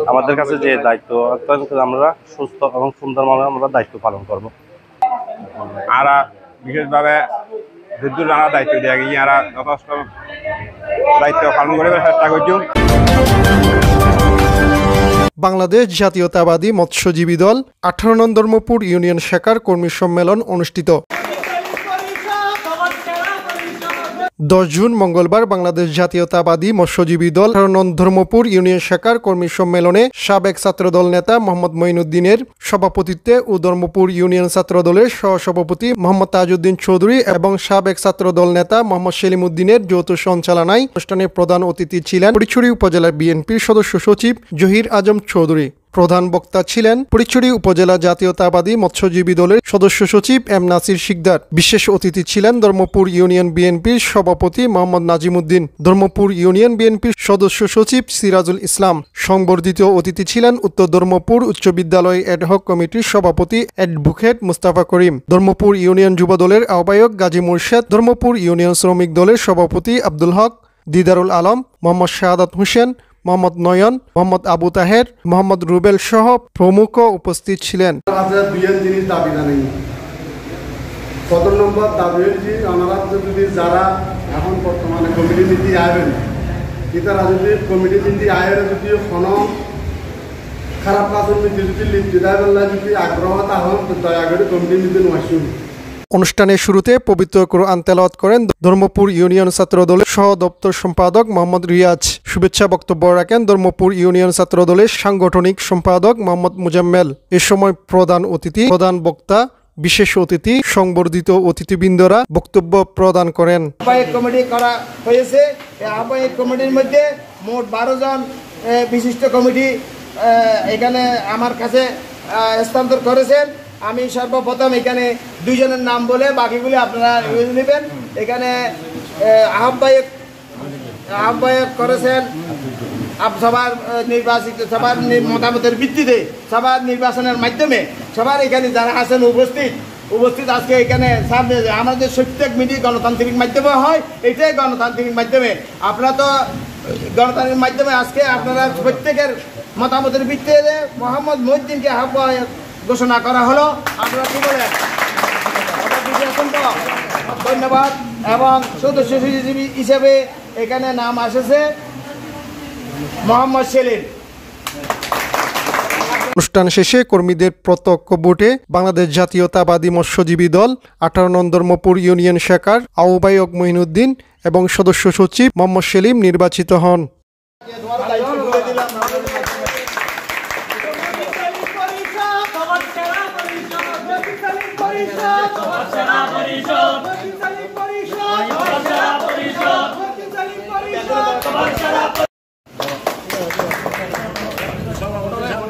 আমাদের কাছে যে দায়িত্ব আমরা সুস্থ এবং সুন্দরভাবে আমরা দায়িত্ব পালন করব। আর বিশেষভাবে বিদ্যুৎ আনার দায়িত্ব দিয়ে গিয়ে আর যথেষ্ট দায়িত্ব পালন করে চেষ্টা করছি। বাংলাদেশ জাতীয়তাবাদী মৎস্যজীবী দল 18 নং ধর্মপুর ইউনিয়ন শাখার কর্মী সম্মেলন অনুষ্ঠিত। 10 জুন মঙ্গলবার বাংলাদেশ জাতীয়তাবাদী মৎস্যজীবী দল 18 নং ধর্মপুর ইউনিয়ন শাখার কর্মী সম্মেলনে সাবেক ছাত্রদল নেতা মোহাম্মদ মঈনুদ্দিনের সভাপতিত্বে ও ধর্মপুর ইউনিয়ন ছাত্রদলের সহসভাপতি মোহাম্মদ তাজউদ্দিন চৌধুরী এবং সাবেক ছাত্রদল নেতা মোহাম্মদ সেলিম উদ্দিনের যৌথ সঞ্চালনায় অনুষ্ঠানে প্রধান অতিথি ছিলেন ফটিকছড়ি উপজেলা বিএনপির সদস্য সচিব জহির আজম চৌধুরী। প্রধান বক্তা ছিলেন ফটিকছড়ি উপজেলা জাতীয়তাবাদী মৎস্যজীবী দলের সদস্য সচিব এম নাসির শিকদার। বিশেষ অতিথি ছিলেন ধর্মপুর ইউনিয়ন বিএনপির সভাপতি মোহাম্মদ নাজিমউদ্দিন, ধর্মপুর ইউনিয়ন বিএনপির সদস্য সচিব সিরাজুল ইসলাম। সংবর্ধিত অতিথি ছিলেন উত্তর ধর্মপুর উচ্চ বিদ্যালয় অ্যাডহক কমিটির সভাপতি অ্যাডভোকেট মুস্তাফা করিম, ধর্মপুর ইউনিয়ন যুব দলের আহ্বায়ক গাজী মুর্শেদ, ধর্মপুর ইউনিয়ন শ্রমিক দলের সভাপতি আব্দুল হক, দিদারুল আলম, মোহাম্মদ শাহাদাত হোসেন, মোহাম্মদ নয়ন, মোহাম্মদ আবু তাহের, মোহাম্মদ রুবেল সহ প্রমুখ উপস্থিত ছিলেন। প্রথম নম্বর দাবি যদি যারা এখন বর্তমানে কমিটি নীতি আইবেন তারা যদি কমিটি নীতি আয়ের যদি কোনো খারাপ কাজের নীতি যদি লিপ্তি দেয় যদি আগ্রহ তাহলে দয়া করে কমিটি নীতি নয়। অনুষ্ঠানের শুরুতে পবিত্র কোরআন তেলাওয়াত করেন ধর্মপুর ইউনিয়ন ছাত্রদলের সহ দপ্তর সম্পাদক মোহাম্মদ রিয়াজ। শুভেচ্ছা বক্তব্য রাখেন ধর্মপুর ইউনিয়ন ছাত্রদলের সাংগঠনিক সম্পাদক মোহাম্মদ মুজাম্মেল। এ সময় প্রধান অতিথি, প্রধান বক্তা, বিশেষ অতিথি, সংবর্ধিত অতিথিবৃন্দরা বক্তব্য প্রদান করেন। আহ্বায়ক কমিটি করা হয়েছে। এই আহ্বায়ক কমিটির মধ্যে মোট 12 জন বিশিষ্ট কমিটি এখানে আমার কাছে হস্তান্তর করেছেন। আমি সর্বপ্রথম এখানে 2 জনের নাম বলে বাকিগুলি আপনারা নেবেন। এখানে আহ্বায়ক করেছেন সবার নির্বাচিত, সবার মতামতের ভিত্তিতে, সবার নির্বাচনের মাধ্যমে সবার এখানে যারা আছেন উপস্থিত আজকে এখানে সামনে আমাদের প্রত্যেক মিডিয়া গণতান্ত্রিক মাধ্যমে হয়, এটাই গণতান্ত্রিক মাধ্যমে। আপনারা তো গণতান্ত্রিক মাধ্যমে আজকে আপনারা প্রত্যেকের মতামতের ভিত্তিতে মোহাম্মদ মঈনুদ্দিনকে আহ্বায়ক ঘোষণা করা হলো। আপনারা কি বলেন? ধন্যবাদ। এবং সদস্য হিসেবে এখানে নাম আসেছে মোহাম্মদ সেলিম। অনুষ্ঠান শেষে কর্মীদের প্রত্যক্ষ ভোটে বাংলাদেশ জাতীয়তাবাদী মৎস্যজীবী দল 18 নং ধর্মপুর ইউনিয়ন শাখার আহ্বায়ক মঈনুদ্দিন এবং সদস্য সচিব মোহাম্মদ সেলিম নির্বাচিত হন।